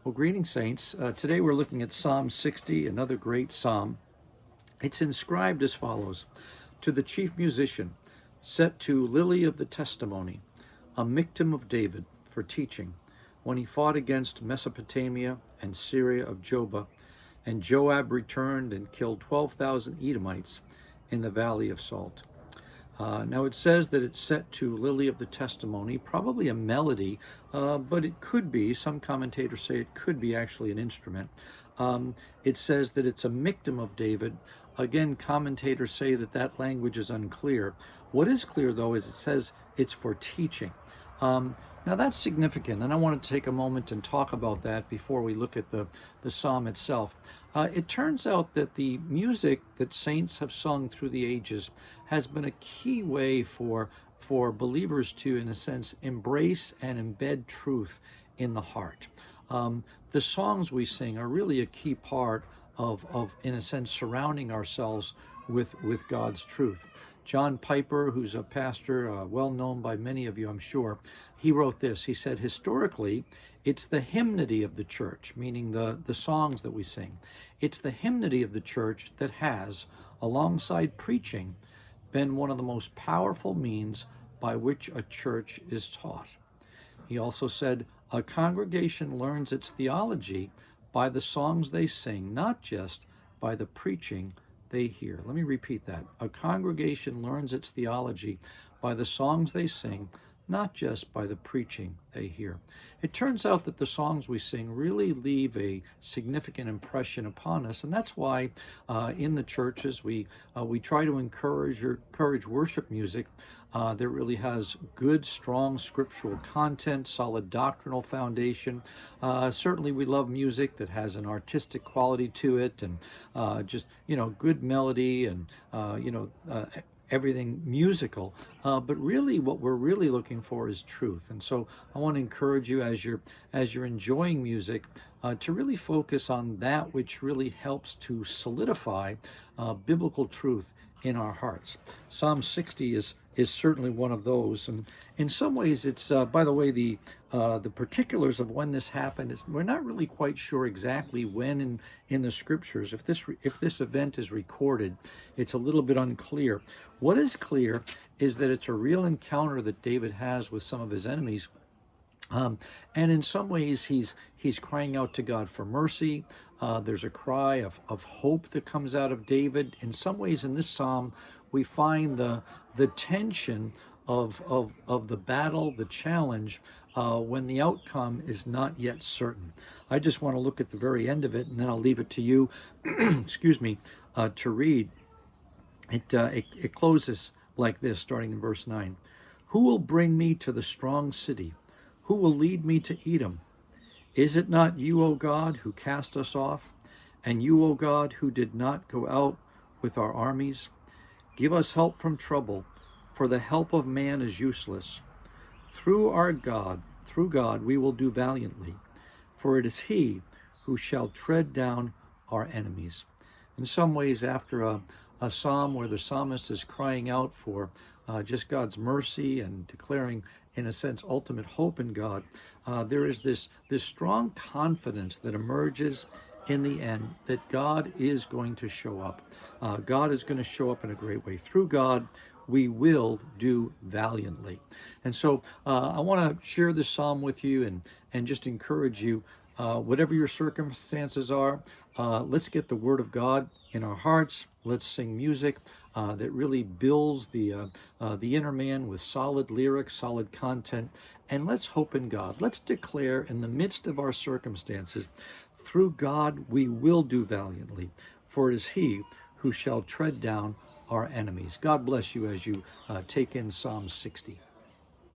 Well, greetings, saints. Today we're looking at Psalm 60, another great psalm. It's inscribed as follows: To the chief musician, set to Lily of the Testimony, a Michtam of David for teaching, when he fought against Mesopotamia and Syria of Jobah, and Joab returned and killed 12,000 Edomites in the Valley of Salt. Now it says that it's set to Lily of the Testimony, probably a melody, but it could be, some commentators say it could be actually an instrument. It says that it's a Michtam of David. Again, commentators say that that language is unclear. What is clear, though, is it says it's for teaching. Now that's significant, and I want to take a moment and talk about that before we look at the psalm itself. It turns out that the music that saints have sung through the ages has been a key way for believers to, in a sense, embrace and embed truth in the heart. The songs we sing are really a key part of in a sense, surrounding ourselves with God's truth. John Piper, who's a pastor, well known by many of you, I'm sure, he wrote this. He said, historically, it's the hymnody of the church, meaning the songs that we sing. It's the hymnody of the church that has, alongside preaching, been one of the most powerful means by which a church is taught. He also said, a congregation learns its theology by the songs they sing, not just by the preaching they hear. Let me repeat that. A congregation learns its theology by the songs they sing, not just by the preaching they hear. It turns out that the songs we sing really leave a significant impression upon us, and that's why in the churches we try to encourage worship music that really has good, strong scriptural content, solid doctrinal foundation. Certainly we love music that has an artistic quality to it, and just, good melody and, everything musical, but really what we're really looking for is truth. And so I want to encourage you, as you're enjoying music, to really focus on that which really helps to solidify biblical truth in our hearts. Psalm 60 is certainly one of those, and in some ways it's by the way, the particulars of when this happened we're not really quite sure exactly when in the scriptures. If this event is recorded, it's a little bit unclear. What is clear is that it's a real encounter that David has with some of his enemies. And in some ways, he's crying out to God for mercy. There's a cry of hope that comes out of David. In some ways, in this psalm, we find the tension of the battle, the challenge, when the outcome is not yet certain. I just want to look at the very end of it, and then I'll leave it to you, excuse me, to read. It closes like this, starting in verse 9. Who will bring me to the strong city? Who will lead me to Edom? Is it not you, O God, who cast us off, and you, O God, who did not go out with our armies? Give us help from trouble, for the help of man is useless. Through God, we will do valiantly, for it is he who shall tread down our enemies. In some ways, after a psalm where the psalmist is crying out for just God's mercy and declaring, in a sense, ultimate hope in God, there is this strong confidence that emerges in the end that God is going to show up. God is going to show up in a great way. Through God, we will do valiantly. And so I want to share this psalm with you and just encourage you, whatever your circumstances are, let's get the Word of God in our hearts. Let's sing music that really builds the inner man with solid lyrics, solid content, and let's hope in God. Let's declare in the midst of our circumstances, through God we will do valiantly, for it is he who shall tread down our enemies. God bless you as you take in Psalm 60.